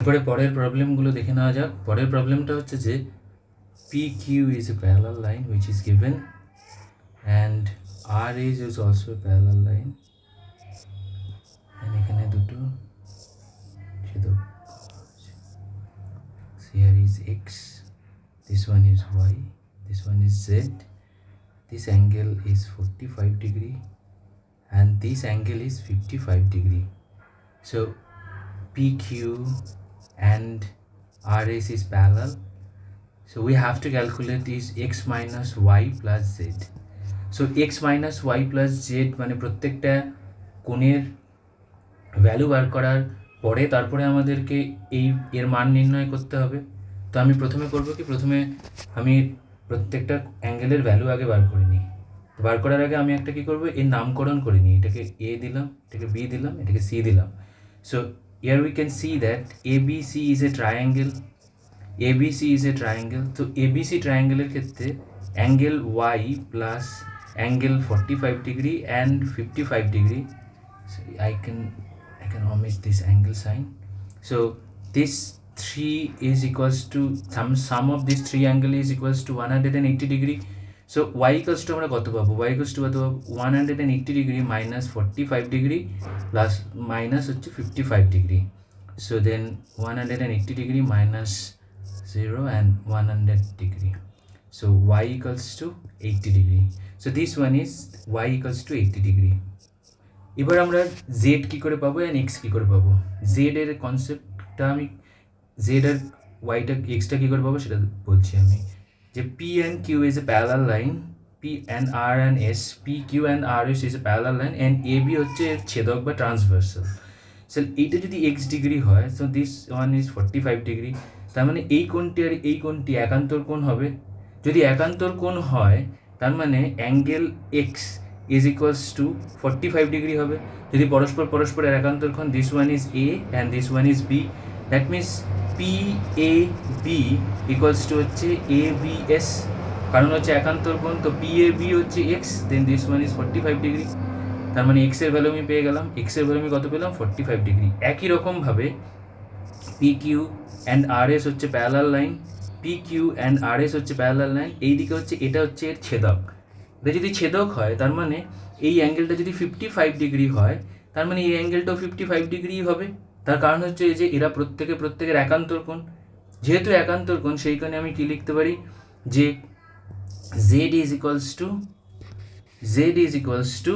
এরপরে পরের প্রবলেমগুলো দেখে নেওয়া যাক। পরের প্রবলেমটা হচ্ছে যে PQ is a parallel line which is given and RA is also a parallel line and এখানে দুটো ছেদক, here is X, this one is Y, this one is Z, this angle is 45 degree and this angle is 55 degree. So PQ and RS is parallel, so we have to calculate is X minus Y plus Z. So X minus Y plus Z মানে প্রত্যেকটা কোণের value বার করার পরে তারপরে আমাদেরকে এর মান নির্ণয় করতে হবে। তো আমি প্রথমে করব কি, প্রথমে আমি প্রত্যেকটা অ্যাঙ্গেলের ভ্যালু আগে বার করে নিই। তো বার করার আগে আমি একটা কী করবো, এর নামকরণ করে নিই। এটাকে এ দিলাম, এটাকে বি দিলাম, এটাকে সি দিলাম। So here we can see that ABC is a triangle. ABC is a triangle. তো ABC ট্রায়াঙ্গেলের ক্ষেত্রে angle Y plus angle 45 degree and 55 degree. So I can omit this angle sign. So this 3 is equals to sum of this 3 angle is equals to 180 degree. So y equals to আমরা কত পাবো, y equals to কত পাবো 180 degree minus 45 degree plus minus হচ্ছে 55 degree. So then 180 degree minus 0 and 100 degree. So y equals to 80 degree. So this one is y equals to 80 degree. এবার আমরা Z কী করে পাবো অ্যান্ড এক্স কী করে পাবো। জেডের কনসেপ্টটা আমি, জেড আর ওয়াইটা এক্সটা কী করে পাবো সেটা বলছি আমি। যে P and Q is a parallel line, P and R and S, P Q and R S is a parallel line and A B হচ্ছে এর ছেদক বা ট্রান্সভার্সাল। সো এইটা যদি এক্স ডিগ্রি হয়, so this one is 45 degree. তার মানে এই কোণটি আর এই কোণটি একান্তর কোণ হবে। যদি একান্তর কোণ হয় তার মানে angle x is equals to 45 degree হবে। যদি পরস্পরের একান্তর কোণ, this one is A and this one is B, that means PAB equals to হচ্ছে ABS, কারণ হচ্ছে একান্তর কোণ। তো PAB হচ্ছে X, then this one is 45 degree। তার মানে X এর ভ্যালু আমি পেয়ে গেলাম, X এর ভ্যালু আমি কত পেলাম 45 ডিগ্রি। একই রকমভাবে PQ and RS হচ্ছে parallel line, PQ and RS হচ্ছে প্যারালাল লাইন। এই দিকে হচ্ছে এটা হচ্ছে এর ছেদক। এটা যদি ছেদক হয় তার মানে এই অ্যাঙ্গেলটা যদি 55 ডিগ্রি হয় তার মানে এই অ্যাঙ্গেলটাও 55 ডিগ্রি হবে। তার কারণ হচ্ছে যে এরা প্রত্যেকের একান্তর কোণ। যেহেতু একান্তর কোণ সেই কারণে আমি কি লিখতে পারি যে Z is equals to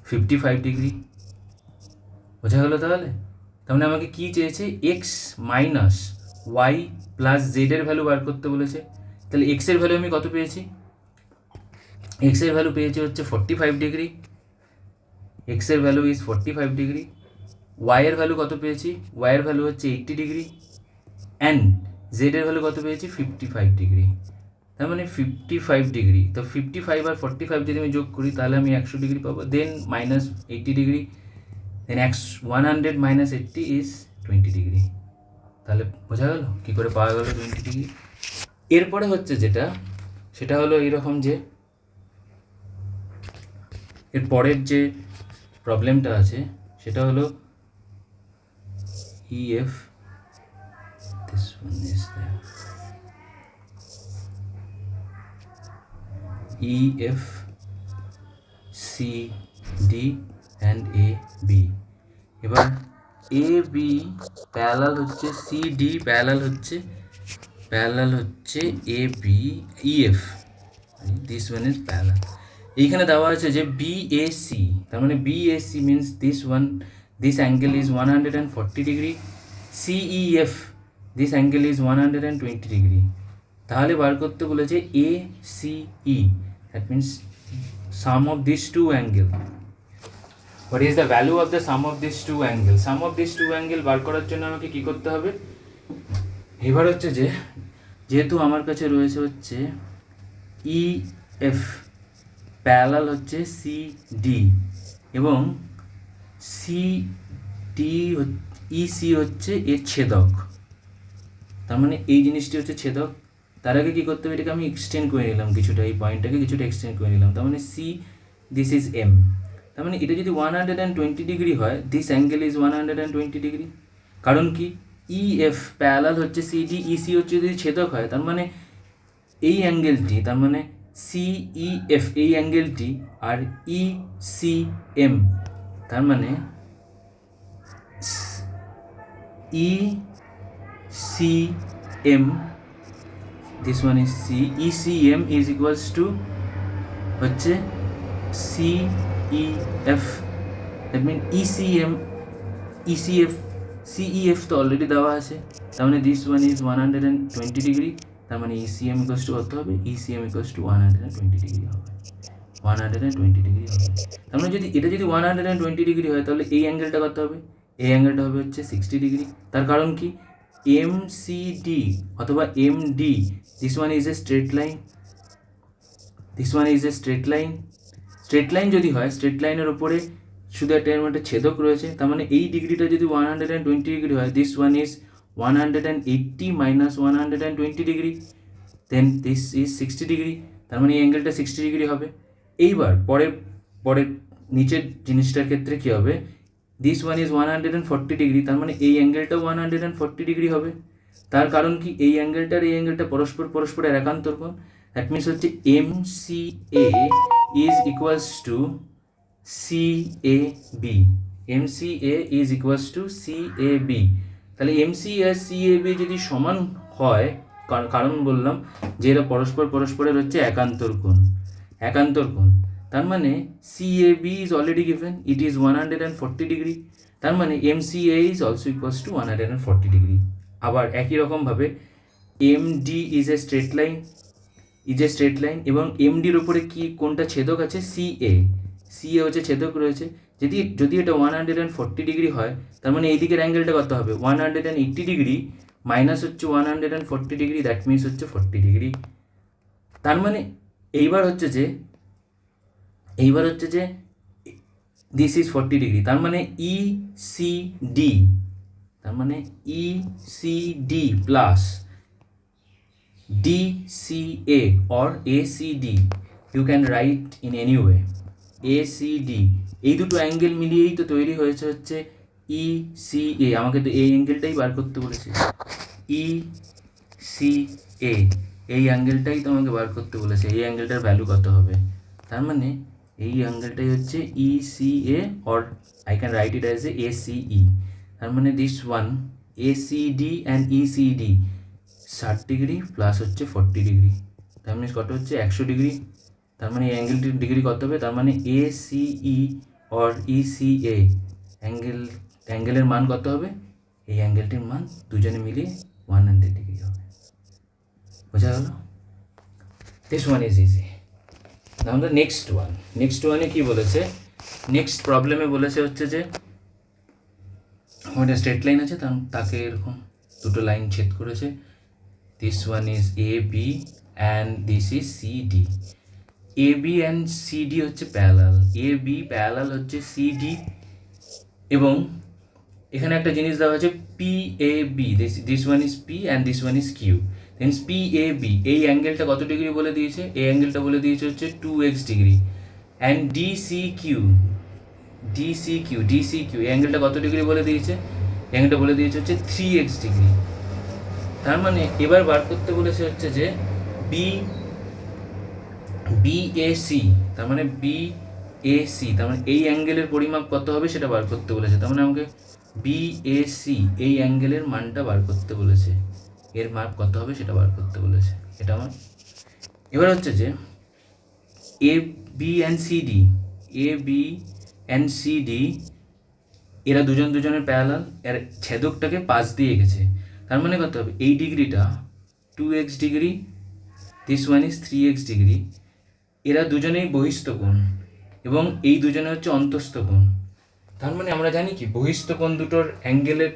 55 degree. বোঝা গেল তাহলে? তার মানে আমাকে কী চেয়েছে, এক্স মাইনাস ওয়াই প্লাস জেডের ভ্যালু বার করতে বলেছে। তাহলে এক্সের ভ্যালু আমি কত পেয়েছি, এক্সের ভ্যালু পেয়েছি হচ্ছে 45 ডিগ্রি, এক্সের ভ্যালু ইজ 45 ডিগ্রি। ওয়াইয়ের ভ্যালু কত পেয়েছি, ওয়াইয়ের ভ্যালু হচ্ছে 80 ডিগ্রি অ্যান্ড জেডের ভ্যালু কত পেয়েছি 55 ডিগ্রি। তার মানে 55 ডিগ্রি। তো 55 আর 45 যদি আমি যোগ করি তাহলে আমি 100 ডিগ্রি পাবো, then minus 80 degree, then 100 minus 80 is 20 degree. তাহলে বোঝা গেল কী করে পাওয়া গেল 20 ডিগ্রি। এরপরে হচ্ছে যেটা, সেটা হলো এইরকম যে এর পরের যে প্রবলেমটা আছে সেটা হলো EF, this one is there, EF CD and AB। এবার AB প্যারালাল হচ্ছে CD, প্যারালাল হচ্ছে AB EF, this one is parallel। এইখানে দেওয়া আছে যে BAC, তার মানে BAC means this angle is 140 degree, CEF this angle is 120 degree. তাহলে বার করতে বলেছে ACE, that means sum of this two angle. What is the value of the sum of this two angle. Sum of this two angle বার করার জন্য আমাকে কী করতে হবে, এবার হচ্ছে যে যেহেতু আমার কাছে রয়েছে হচ্ছে EF প্যারালাল হচ্ছে CD এবং EC হচ্ছে এর ছেদক, তার মানে এই জিনিসটি হচ্ছে ছেদক। তার আগে কী করতে হবে, এটাকে আমি এক্সটেন্ড করে নিলাম কিছুটা, এই পয়েন্টটাকে কিছুটা এক্সটেন্ড করে নিলাম। তার মানে দিস ইজ M, তার মানে এটা যদি 120 ডিগ্রি হয়, দিস অ্যাঙ্গেল ইজ 120 ডিগ্রি। কারণ কি EF প্যারালাল হচ্ছে CD, EC হচ্ছে যদি ছেদক হয়, তার মানে এই অ্যাঙ্গেলটি, তার মানে CEF এই অ্যাঙ্গেলটি, আর ECM তার মানে ECM, this one is C, ECM is equals to হচ্ছে CEF, that mean CEF তো অলরেডি দেওয়া আছে, তার মানে দিস ওয়ান ইজ 120 ডিগ্রি, তার মানে ECM ইকুয়ালস টু কত হবে, ECM ইকুয়ালস টু 120 ডিগ্রি হবে, 120 ডিগ্রি হবে। তার মানে যদি এটা যদি 120 ডিগ্রি হয়, তাহলে এই অ্যাঙ্গেলটা কত হবে, এই অ্যাঙ্গেলটা হবে হচ্ছে 60 ডিগ্রি। তার কারণ কি MCD অথবা MD, this one is a straight line, this one is a straight line. Straight line যদি হয়, স্ট্রেট লাইনের ওপরে শুধু একটা ছেদক রয়েছে, তার মানে এই ডিগ্রিটা যদি 120 ডিগ্রি হয়, this one is 180 minus 120 degree, then this is 60 degree, তার মানে এই অ্যাঙ্গেলটা 60 ডিগ্রি হবে। এইবার পরের নিচের জিনিসটার ক্ষেত্রে কী হবে, দিস ওয়ান ইজ 140 ডিগ্রি, তার মানে এই অ্যাঙ্গেলটাও 140 ডিগ্রি হবে। তার কারণ কি এই অ্যাঙ্গেলটার এই অ্যাঙ্গেলটা পরস্পরের একান্তর কোণ, দ্যাট মিনস হচ্ছে MCA is equals to CAB, MCA is equals to CAB। তাহলে MCA আর CAB যদি সমান হয়, কারণ বললাম যে এরা পরস্পরের হচ্ছে একান্তর কোণ, তার মানে CAB is already given, it is 140 degree, তার মানে MCA is also equals to 140 degree. আবার একই রকমভাবে MD is a straight line, এবং MDর উপরে কি কোনটা ছেদক আছে, CA হচ্ছে ছেদক রয়েছে। যদি এটা 140 ডিগ্রি হয়, তার মানে এই দিকের অ্যাঙ্গেলটা কত হবে, 180 ডিগ্রি মাইনাস হচ্ছে 140 ডিগ্রি, দ্যাট মিনস হচ্ছে 40 ডিগ্রি। তার মানে এইবার হচ্ছে যে দিস ইজ 40 ডিগ্রি, তার মানে ECD plus DCA or ACD, you can write in any way, ACD, এই দুটো অ্যাঙ্গেল মিলিয়েই তো তৈরি হয়েছে হচ্ছে ECA। আমাকে তো এই অ্যাঙ্গেলটাই বার করতে বলেছে, ECA এই অ্যাঙ্গেলটাই তো আমাকে বার করতে বলেছে, এই অ্যাঙ্গেলটার ভ্যালু কত হবে, তার মানে এই অ্যাঙ্গেলটাই হচ্ছে ECA, or I can write it as a ACE। তার মানে this one ACD and ECD 60 degree plus হচ্ছে 40 ডিগ্রি, তার মানে কত হচ্ছে 100 ডিগ্রি। তার মানে এই অ্যাঙ্গেলটির ডিগ্রি কত হবে, তার মানে ACE or ECA অ্যাঙ্গেলের মান কত হবে, এই অ্যাঙ্গেলটির মান দুজনে মিলিয়ে 100 ডিগ্রি হবে। বোঝা গেল? This one is easy. Now the next ওয়ানে কি বলেছে, নেক্সট প্রবলেমে বলেছে হচ্ছে যে একটা স্ট্রেট লাইন আছে, তাকে এরকম দুটো লাইন ছেদ করেছে, this one is AB and this is CD। AB and CD হচ্ছে প্যারালাল, AB প্যারালাল হচ্ছে CD, এবং এখানে একটা জিনিস দেওয়া আছে PAB, this one is P and this one is Q, then PAB এই অ্যাঙ্গেলটা কত ডিগ্রি বলে দিয়েছে, এই অ্যাঙ্গেলটা বলে দিয়েছে হচ্ছে 2x ডিগ্রি, and DCQ এই অ্যাঙ্গেলটা কত ডিগ্রি বলে দিয়েছে, অ্যাঙ্গেলটা বলে দিয়েছে হচ্ছে 3x ডিগ্রি। তার মানে এবার বার করতে বলেছে হচ্ছে যে BAC, তার মানে BAC, তার মানে এই অ্যাঙ্গেলের পরিমাপ কত হবে সেটা বার করতে বলেছে। তার মানে আমাকে BAC এই অ্যাঙ্গেলের মানটা বার করতে বলেছে, এর মাপ কত হবে সেটা বার করতে বলেছে, এটা আমার। এবার হচ্ছে যে AB and CD এরা দুজনের প্যারালাল, এর ছেদকটাকে পাশ দিয়ে গেছে, তার মানে কত হবে, এই ডিগ্রিটা 2x degree, this one is 3x degree, এরা দুজনেই বহিস্থ কোণ এবং এই দুজনে হচ্ছে অন্তস্থ কোণ। তার মানে আমরা জানি কি বহিস্থ কোণ দুটোর অ্যাঙ্গেলের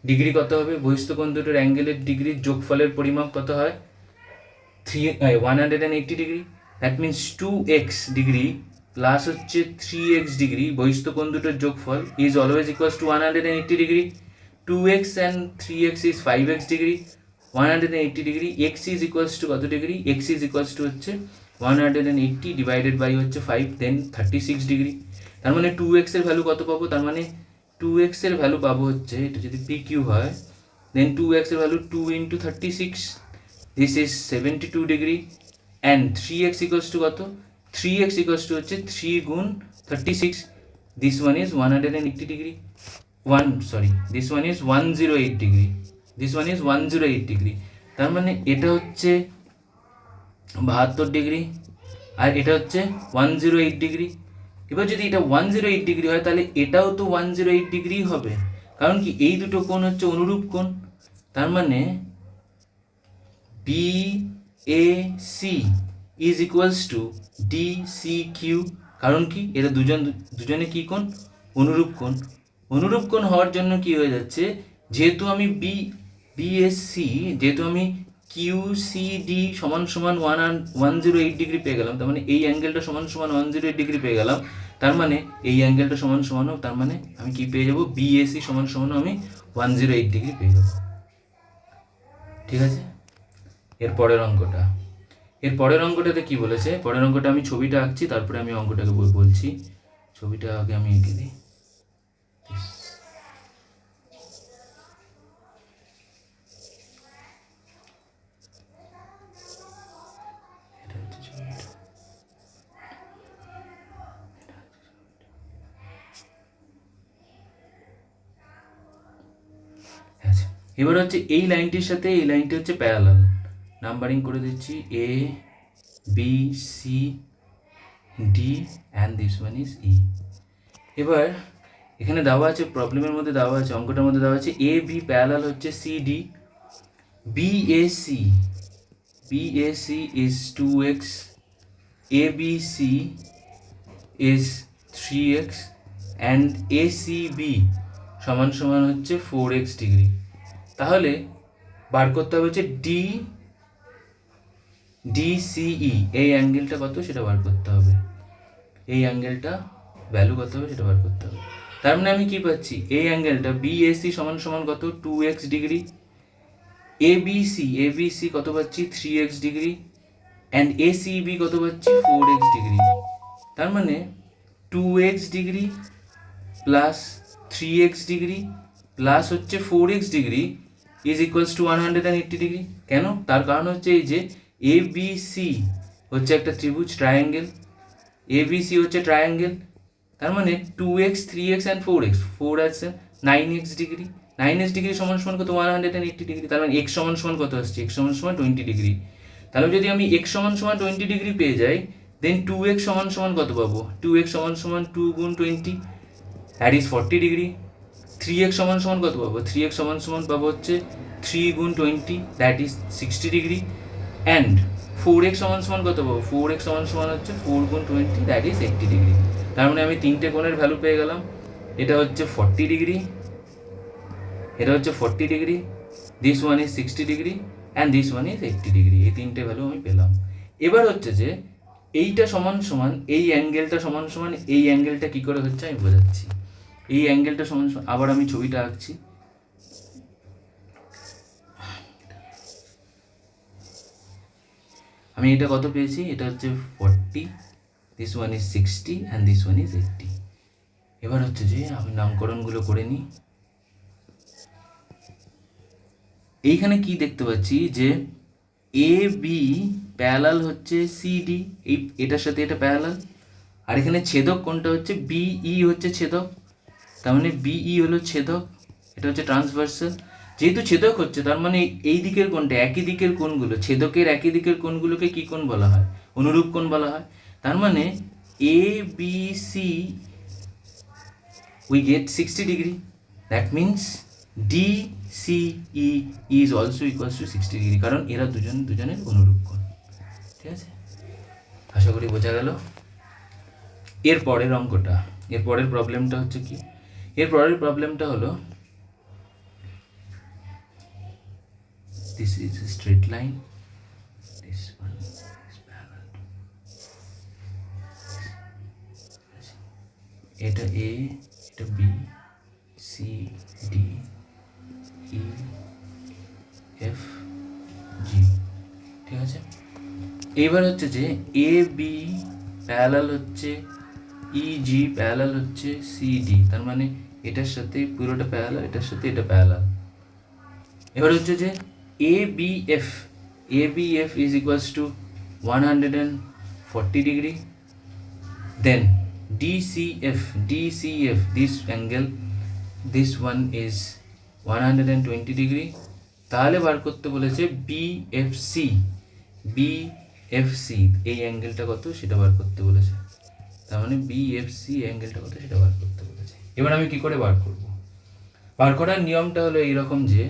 ডিগ্রি কত হবে, বহিস্থ কোণ দুটোর অ্যাঙ্গেলের ডিগ্রির যোগফলের পরিমাপ কত হয়, 180 degree, that means 2x degree plus হচ্ছে 3x ডিগ্রি, বহিস্থ কোণ দুটোর যোগফল is always equals to 180 degree, 2x and 3x is 5x degree, 180 degree, x is equals to কত degree, x is equals to হচ্ছে 180 ডিভাইডেড বাই হচ্ছে 5, দেন 36 degree. তার মানে 2x এর ভ্যালু কত পাবো, তার মানে 2x এর ভ্যালু পাবো হচ্ছে, এটা যদি PQ হয়, দেন 2x এর value 2 into 36, this is 72 degree, and 3x equals to কত, 3x ইকুয়ালস টু হচ্ছে 3 গুণ 36, this one is 180 degree, this one is 108 degree, this one is 108 degree. তার মানে এটা হচ্ছে 72 ডিগ্রি আর এটা হচ্ছে 108 ডিগ্রি। এবার যদি এটা 108 ডিগ্রি হয় তাহলে এটাও তো 108 ডিগ্রি হবে, কারণ কি এই দুটো কোণ হচ্ছে অনুরূপ কোণ। তার মানে BAC is equals to DCQ, কারণ কি এরা দুজনে কি কোণ, অনুরূপ কোণ। অনুরূপ কোণ হওয়ার জন্য কি হয়ে যাচ্ছে, যেহেতু আমি BSC, যেহেতু আমি QCD সমান সমান 108 ডিগ্রি পেয়ে গেলাম, তার মানে এই অ্যাঙ্গেলটা সমান সমান 108 ডিগ্রি পেয়ে গেলাম, তার মানে এই অ্যাঙ্গেলটা সমান সমানও, তার মানে আমি কি পেয়ে যাব, BAC সমান সমানও আমি 108 ডিগ্রি পেয়ে যাব। ঠিক আছে, এর পরের অঙ্কটাতে কি বলেছে, পরের অঙ্কটা আমি ছবিটা আঁকছি, তারপরে আমি অঙ্কটাকে বলছি। ছবিটা আগে আমি এঁকে দিই। এবার হচ্ছে এই লাইনটির সাথে এই লাইনটি হচ্ছে প্যারালাল, নাম্বারিং করে দিচ্ছি ABCD and this one is E। এবার এখানে দেওয়া আছে, প্রবলেমের মধ্যে দেওয়া আছে, অঙ্কটার মধ্যে দেওয়া আছে AB প্যারালাল হচ্ছে CD, BAC is 2x, ABC is 3x and ACB সমান সমান হচ্ছে 4x ডিগ্রি। তাহলে বার করতে হবে হচ্ছে DCE, এই অ্যাঙ্গেলটা কত সেটা বার করতে হবে, এই অ্যাঙ্গেলটা ভ্যালু কত হবে সেটা বার করতে হবে। তার মানে আমি কি পাচ্ছি, এই অ্যাঙ্গেলটা BAC সমান সমান কত, 2x ডিগ্রি, ABC কত পাচ্ছি, 3x ডিগ্রি, অ্যান্ড ACB কত পাচ্ছি, 4x ডিগ্রি। তার মানে 2x degree plus 3x degree plus হচ্ছে 4x degree is equals to 180 degree. কেন, তার কারণ হচ্ছে এই যে ABC হচ্ছে একটা ত্রিভুজ, ট্রায়াঙ্গেল, ABC হচ্ছে ট্রায়াঙ্গেল, তার মানে 2x 3x অ্যান্ড 4x, 4 আছে 9x ডিগ্রি, 9x ডিগ্রি সমান সমান কত, 180 ডিগ্রি। তার মানে x সমান সমান কত আসছে, x সমান সমান 20 ডিগ্রি। তাহলে যদি আমি x সমান সমান 20 ডিগ্রি পেয়ে যাই, দেন 2x সমান সমান কত পাবো, 2x সমান সমান 2 গুণ 20, দ্যাট ইজ 40 ডিগ্রি। 3x সমান সমান কত পাবো, 3x সমান সমান পাবো হচ্ছে 3 গুণ 20, that is 60 degree, and 4x সমান সমান কত পাবো, 4x সমান সমান হচ্ছে 4 গুণ 20, দ্যাট ইজ 80 ডিগ্রি। তার মানে আমি তিনটে কোণের ভ্যালু পেয়ে গেলাম, এটা হচ্ছে 40 ডিগ্রি, এটা হচ্ছে 40 degree, this one is 60 degree and this one is 80 degree, এই তিনটে ভ্যালু আমি পেলাম। এবার হচ্ছে যে এইটা সমান সমান এই অ্যাঙ্গেলটা সমান সমান এই অ্যাঙ্গেলটা কী করে হচ্ছে আমি বোঝাচ্ছি। এই অ্যাঙ্গেলটা সমান সমান, আবার আমি ছবিটা আঁকছি, আমি এটা কত পেয়েছি, এটা হচ্ছে 40, this one is 60 and this one is 80। এবার হচ্ছে যে আমি নামকরণগুলো করে নিই। এইখানে কি দেখতে পাচ্ছি যে AB প্যারালাল হচ্ছে CD, এই এটার সাথে এটা প্যারালাল, আর এখানে ছেদক কোণটা হচ্ছে BE হচ্ছে ছেদক, তার মানে BE হলো ছেদক, এটা হচ্ছে ট্রান্সভার্সাল। যেহেতু ছেদক হচ্ছে তার মানে এই দিকের কোণটা, একই দিকের কোণগুলো, ছেদকের একই দিকের কোণগুলোকে কি কোণ বলা হয়, অনুরূপ কোণ বলা হয়। তার মানে ABC we get 60 degree, that means DCE is also equals to 60 degree, কারণ এরা দুজনের অনুরূপ কোণ। ঠিক আছে, আশা করি বোঝা গেল। এর পরের অঙ্কটা, এর পরের প্রবলেমটা হচ্ছে কি, এর পরের প্রবলেমটা হলো this is a straight line, this one is parallel, এটা A, এটা B, C, D, E, F, G। ঠিক আছে, এইবার হচ্ছে যে AB প্যারালাল হচ্ছে EG প্যারালাল হচ্ছে CD, তার মানে এটার সাথে পুরোটা প্যারালাল, এটার সাথে এটা প্যারালাল। এবার হচ্ছে যে ABF is equals to 140 degree. Then DCF this angle, this one is 120 degree. তাহলে বার করতে বলেছে BFC এই অ্যাঙ্গেলটা কত সেটা বার করতে বলেছে। তার মানে BFC অ্যাঙ্গেলটা কত সেটা বার করতে বলেছে। এবার আমি কি করে বার করব? বার করার নিয়মটা হলো এইরকম যে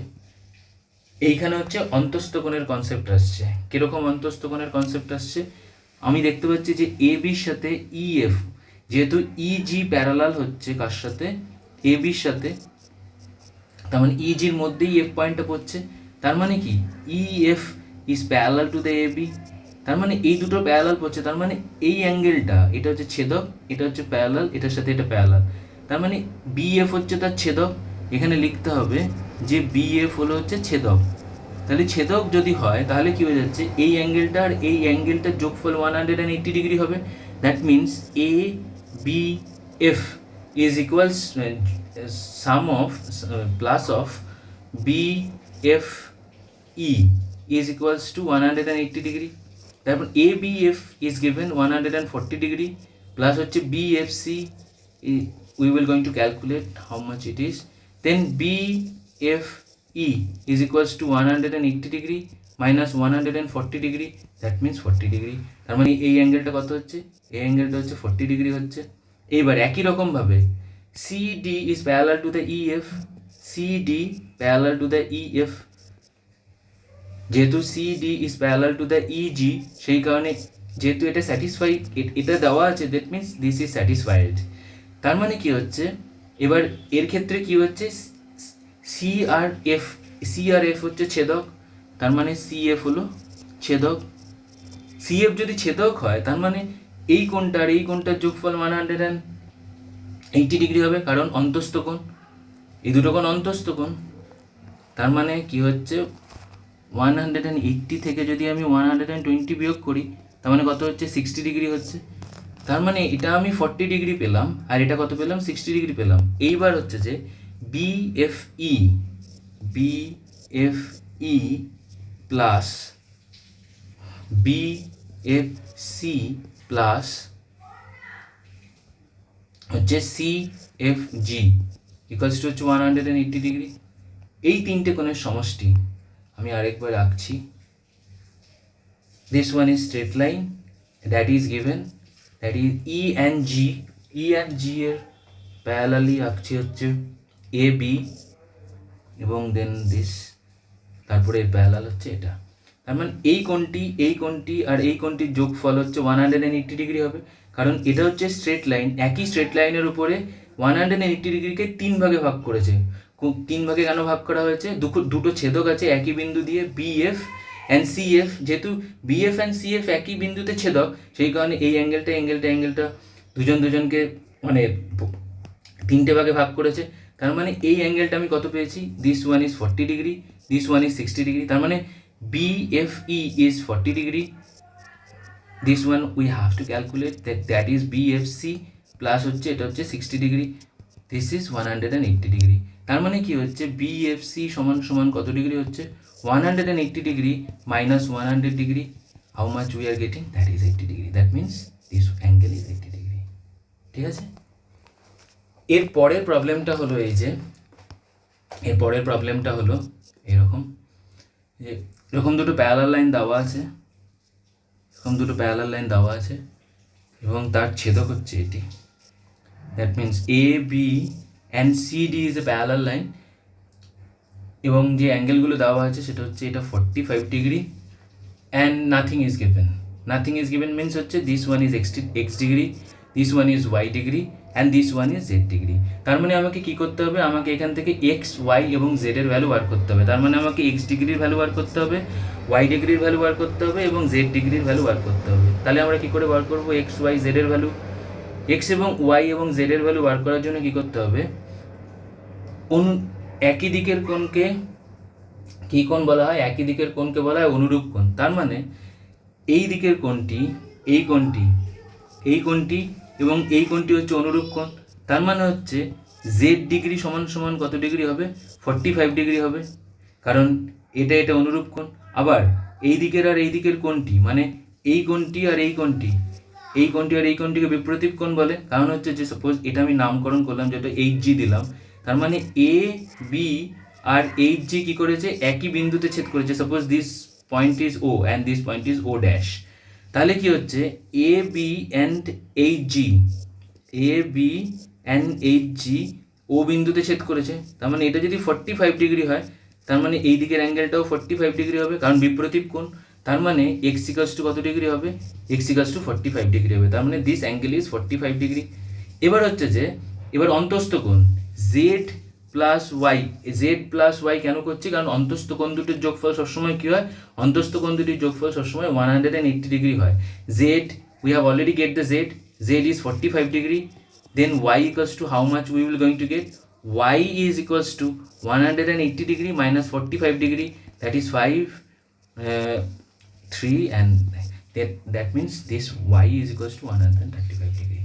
এইখানে হচ্ছে অন্তস্থ কোণের কনসেপ্ট আসছে। কীরকম অন্তস্থ কোণের কনসেপ্ট আসছে? আমি দেখতে পাচ্ছি যে ABর সাথে EF, যেহেতু EG প্যারালাল হচ্ছে কার সাথে? ABর সাথে, তার মানে EGর মধ্যেই F পয়েন্টটা পড়ছে। তার মানে কি EF is parallel to the AB, তার মানে এই দুটো প্যারালাল পড়ছে। তার মানে এই অ্যাঙ্গেলটা, এটা হচ্ছে ছেদক, এটা হচ্ছে প্যারালাল, এটার সাথে এটা প্যারালাল। তার মানে BF হচ্ছে তার ছেদক। এখানে লিখতে হবে যে BF হলো হচ্ছে ছেদক। তাহলে ছেদক যদি হয় তাহলে কি হয়ে যাচ্ছে, এই অ্যাঙ্গেলটা আর এই অ্যাঙ্গেলটার যোগফল 180 ডিগ্রি হবে। That means ABF is equals some of plus of BFE is equals to 180 degree. তারপর ABF is given 140 degree plus হচ্ছে BFC, we will going to calculate how much it is. Then BFE is equals to 180 degree minus 140 degree, that means 40 degree. তার মানে এই অ্যাঙ্গেলটা কত হচ্ছে? এই অ্যাঙ্গেলটা হচ্ছে 40 degree হচ্ছে। এইবার একই রকমভাবে CD is parallel to the EF, CD parallel to the EF, যেহেতু CD is parallel to the EG, সেই কারণে যেহেতু এটা স্যাটিসফাই, এটা দেওয়া আছে, that means this is satisfied. তার মানে কি হচ্ছে, এবার এর ক্ষেত্রে কি হচ্ছে, CRF হচ্ছে ছেদক, তার মানে CF হলো ছেদক। CF যদি ছেদক হয় তার মানে এই কোণটা আর এই কোণটার যোগফল 180 ডিগ্রি হবে, কারণ অন্তস্থ কোণ, এই দুটো কোণ অন্তস্থ কোণ। তার মানে কি হচ্ছে, 180 থেকে যদি আমি 120 বিয়োগ করি তার মানে কত হচ্ছে, 60 ডিগ্রি হচ্ছে। তার মানে এটা আমি 40 ডিগ্রি পেলাম আর এটা কত পেলাম, 60 ডিগ্রি পেলাম। এইবার হচ্ছে যে BFE প্লাস BFC প্লাস হচ্ছে CFG ইকুয়ালস টু হচ্ছে 180 ডিগ্রি। এই তিনটে কোণের সমষ্টি আমি আরেকবার আঁকছি। This one is straight line that is given, that is E and G এর প্যারালালি আঁকছি হচ্ছে AB এবং দেন দিস, তারপরে এর প্যারালাল হচ্ছে এটা। তার মানে এই কোণটি আর এই কোণটির যোগফল হচ্ছে 180 ডিগ্রি হবে, কারণ এটা হচ্ছে স্ট্রেট লাইন। একই স্ট্রেট লাইনের উপরে 180 ডিগ্রিকে 3 ভাগে ভাগ করেছে। 3 ভাগে কেন ভাগ করা হয়েছে? দুটো ছেদক আছে একই বিন্দু দিয়ে, BF অ্যান্ড CF, যেহেতু BF অ্যান্ড CF একই বিন্দুতে ছেদক, সেই কারণে এই অ্যাঙ্গেলটা দুজনকে মানে 3টে ভাগে ভাগ করেছে। তার মানে এই অ্যাঙ্গেলটা আমি কত পেয়েছি, this one is 40 degree, this one is 60 degree. তার মানে BFE is 40 degree. This one we have to calculate, that is BFC plus হচ্ছে এটা হচ্ছে 60 degree. This is 180 degree. তার মানে কি হচ্ছে, BFC সমান কত ডিগ্রি হচ্ছে, 180 degree minus 100 degree. How much we are getting? That is 80 degree. That means this angle is 80 degree. ঠিক আছে? এর পরের প্রবলেমটা হলো এরকম যে এরকম দুটো প্যারালাল লাইন দেওয়া আছে, এবং তার ছেদক হচ্ছে এটি। That means AB and CD is a parallel line, এবং যে অ্যাঙ্গেলগুলো দেওয়া আছে সেটা হচ্ছে এটা 45 degree and nothing is given means হচ্ছে this one is x degree, this one is y degree and this one is z degree. তার মানে আমাকে কী করতে হবে, আমাকে এখান থেকে x, y এবং z এর ভ্যালু বার করতে হবে। তার মানে আমাকে x ডিগ্রির ভ্যালু বার করতে হবে, y ডিগ্রির ভ্যালু বার করতে হবে এবং z ডিগ্রির ভ্যালু বার করতে হবে। তাহলে আমরা কী করে বার করবো x, y, z এর ভ্যালু? x এবং y এবং z এর ভ্যালু বার করার জন্য কী করতে হবে, একই দিকের কোণকে কী কোণ বলা হয়? একই দিকের কোণকে বলা হয় অনুরূপ কোণ। তার মানে এই দিকের কোণটি, এই কোণটি এবং এই কোণটি হচ্ছে অনুরূপ কোণ। তার মানে হচ্ছে জেড ডিগ্রি সমান সমান কত ডিগ্রি হবে? 45 ডিগ্রি হবে, কারণ এটা এটা অনুরূপ কোণ। আবার এই দিকের আর এই দিকের কোণটি, মানে এই কোণটি আর এই কোণটি, এই কোণটি আর এই কোণটিকে বিপরীত কোণ বলে। কারণ হচ্ছে যে সাপোজ এটা আমি নামকরণ করলাম, যেটা এইচ দিলাম, তার মানে A B R H G কী করেছে? একই বিন্দুতে ছেদ করেছে। Suppose this point is O and this point is O dash. তাহলে কি হচ্ছে? A B and H G, A B and H G O বিন্দুতে ছেদ করেছে। তার মানে এটা যদি 45 ডিগ্রি হয়, তার মানে এই দিকের অ্যাঙ্গেলটাও 45 ডিগ্রি হবে, কারণ বিপরীত কোণ। তার মানে এক্স ইকাস টু কত ডিগ্রি হবে? এক্স ইকাস টু 45 ডিগ্রি হবে। তার মানে দিস অ্যাঙ্গেল ইজ 45 ডিগ্রি। এবার হচ্ছে যে এবার অন্তস্থ কোণ Z plus Y. Z plus Y কেন করছি? কারণ অন্তস্থ কোণ দুটির যোগফল সবসময় কী হয়? অন্তস্থ কোণ দুটির যোগফল সবসময় 180 ডিগ্রি হয়। Z, we have already get the z is 45 degree, then y equals to how much we will going to get? Y is equals to 180 degree minus 45 degree, that is 5 3, and that means this y is equals to 135 degree.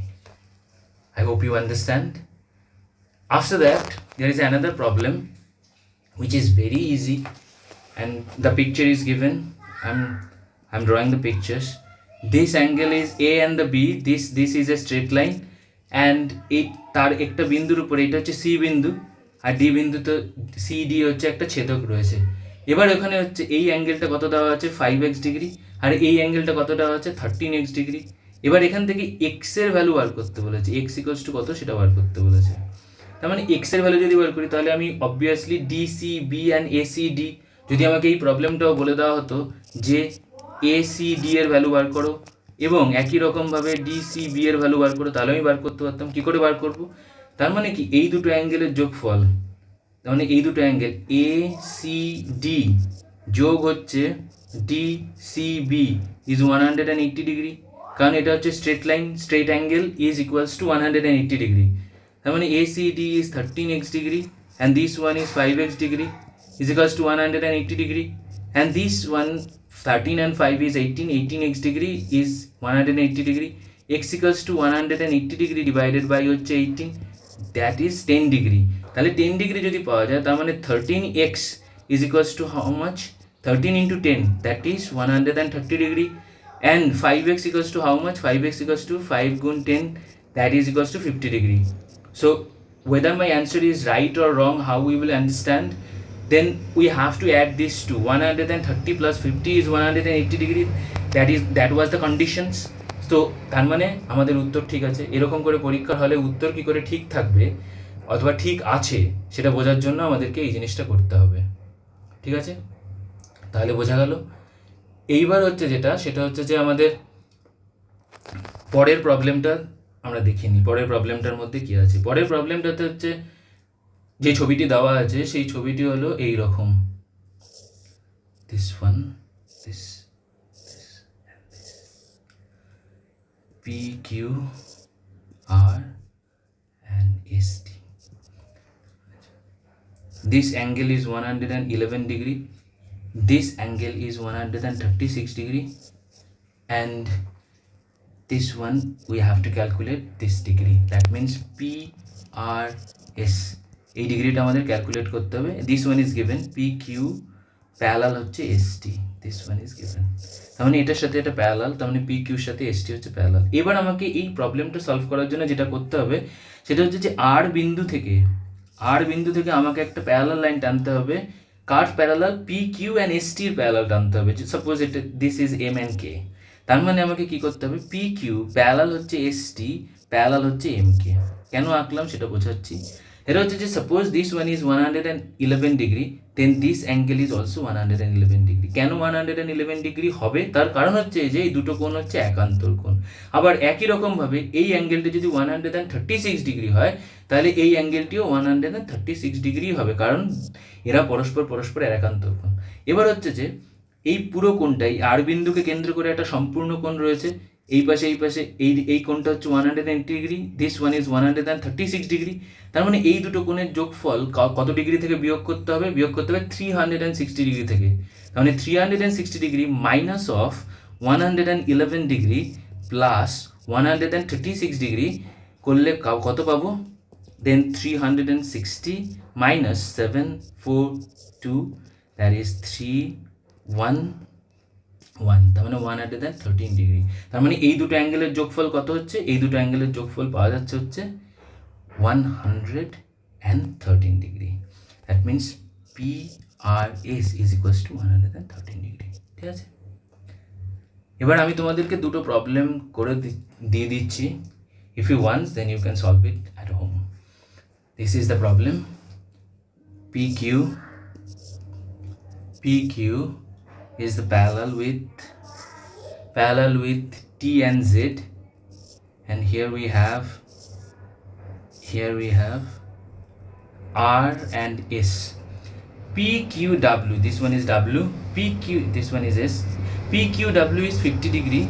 I hope you understand. After that there is another problem which is very easy, and the picture is given. I'm drawing the pictures. This angle is A and the B, this is a straight line, and এই তার একটা বিন্দুর উপরে, এটা হচ্ছে C বিন্দু, আর D বিন্দুতে C D হচ্ছে একটা ছেদক রয়েছে। এবার ওখানে হচ্ছে এই অ্যাঙ্গেলটা কত দেওয়া আছে? 5x ডিগ্রি, আর এই অ্যাঙ্গেলটা কত দেওয়া আছে? 13x degree. এবার এখান থেকে এক্স এর ভ্যালু বার করতে বলেছে, এক্স ইকুয়ালস টু কত সেটা বার করতে বলেছে। তার মানে এক্স এর ভ্যালু যদি বার করি, তাহলে আমি obviously DC B and AC D, যদি আমাকে এই প্রবলেমটাও বলে দেওয়া হতো যে এসিডি এর ভ্যালু বার করো এবং একই রকমভাবে ডিসিবি এর ভ্যালু বার করো, তাহলে আমি বার করতে পারতাম। কী করে বার করব? তার মানে কি এই দুটো অ্যাঙ্গেলের যোগফল, তার মানে এই দুটো অ্যাঙ্গেল এ সি ডি যোগ হচ্ছে ডিসিবি ইজ 180 ডিগ্রি, কারণ এটা হচ্ছে straight line, straight angle is equals to 180 degree. তার মানে ACD is 13x degree and this one is 5x degree is equals to 180 degree, and this one 13 and 5 is 18, 18x degree is 180 degree, x equals to 180 degree divided by হচ্ছে 18, that is 10 degree। তাহলে 10 degree যদি পাওয়া যায়, তার মানে 13x is equals to how much? 13 into 10, that is 130 degree, and 5x equals to how much? 5x equals to 5 গুণ 10, that is equals to 50 degree. So whether my answer is right or wrong, how we will understand? Then we have to add this to 130 plus 50 is 180 degree, that was the conditions. So তার মানে আমাদের উত্তর ঠিক আছে। এরকম করে পরীক্ষার হলে উত্তর কি করে ঠিক থাকবে অথবা ঠিক আছে সেটা বোঝার জন্য আমাদেরকে এই জিনিসটা করতে হবে। ঠিক আছে, তাহলে বোঝা গেল। এইবার হচ্ছে যেটা, সেটা হচ্ছে যে আমাদের পরের প্রবলেমটা আমরা দেখিনি। পরের প্রবলেমটার মধ্যে কি আছে? পরের প্রবলেমটাতে হচ্ছে যে ছবিটি দেওয়া আছে সেই ছবিটি হলো এই রকম, this one, this P Q R and S T. This angle is 111 degree, this angle is 136 degree, and this one we have to calculate this degree, that means P R S, এই ডিগ্রিটা আমাদের calculate করতে হবে। This one is given P Q parallel হচ্ছে S T, this one is given, তার মানে এটার সাথে এটা প্যারালাল, তার মানে পি কিউর সাথে এস টি হচ্ছে প্যারালাল। এবার আমাকে এই প্রবলেমটা সলভ করার জন্য যেটা করতে হবে সেটা হচ্ছে যে আর বিন্দু থেকে আমাকে একটা প্যারালাল লাইন টানতে হবে। কার প্যারালাল? পি কিউ অ্যান্ড এস টির প্যারালাল টানতে হবে। সাপোজ এটা this is M and K, তার মানে আমাকে কি করতে হবে? পি কিউ প্যারালাল হচ্ছে এস টি, প্যারালাল হচ্ছে এম কে। কেন আঁকলাম সেটা বোঝাচ্ছি। এটা হচ্ছে যে suppose this one is 111 degree, then this angle is also 111 degree. কেন 111 ডিগ্রি হবে? তার কারণ হচ্ছে যে এই দুটো কোণ হচ্ছে একান্তর কোণ। আবার একই রকমভাবে এই অ্যাঙ্গেলটি যদি 136 ডিগ্রি হয়, তাহলে এই অ্যাঙ্গেলটিও 136 ডিগ্রি হবে, কারণ এরা পরস্পর একান্তর কোণ। এবার হচ্ছে যে এই পুরো কোণটাই আর বিন্দুকে কেন্দ্র করে একটা সম্পূর্ণ কোণ রয়েছে, এই পাশে এই কোণটা হচ্ছে 180 degree, this one is 136 degree. তার মানে এই দুটো কোণের যোগফল কত ডিগ্রি থেকে বিয়োগ করতে হবে? 360 ডিগ্রি থেকে। তার মানে 360 degree minus of 111 degree plus 136 degree করলে কত পাবো? then 360 minus 742, that is 311, তার মানে 113 ডিগ্রি। তার মানে এই দুটো অ্যাঙ্গেলের যোগফল কত হচ্ছে? এই দুটো অ্যাঙ্গেলের যোগফল পাওয়া যাচ্ছে হচ্ছে 113 degree. That means PRS is equals to 113 degree. ঠিক আছে, এবার আমি তোমাদেরকে দুটো প্রবলেম করে দিয়ে দিচ্ছি। If you want, then you can solve it at home. This is the problem. PQ is the parallel with T and Z, and here we have R and S. PQW, this one is W, PQ, this one is S. PQW is 50 degree.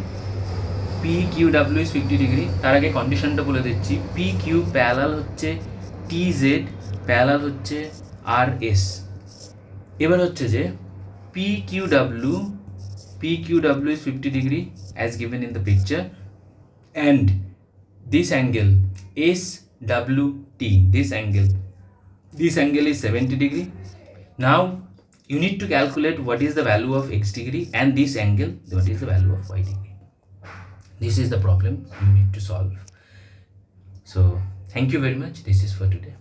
PQW is 50 degree. তার আগে কন্ডিশনটা বলে দিচ্ছি। PQ parallel হচ্ছে TZ, parallel হচ্ছে RS। এবার হচ্ছে যে PQW is 50 degree as given in the picture, and this angle SWT, this angle is 70 degree. Now you need to calculate what is the value of x degree, and this angle, what is the value of y degree. This is the problem you need to solve. So thank you very much. This is for today.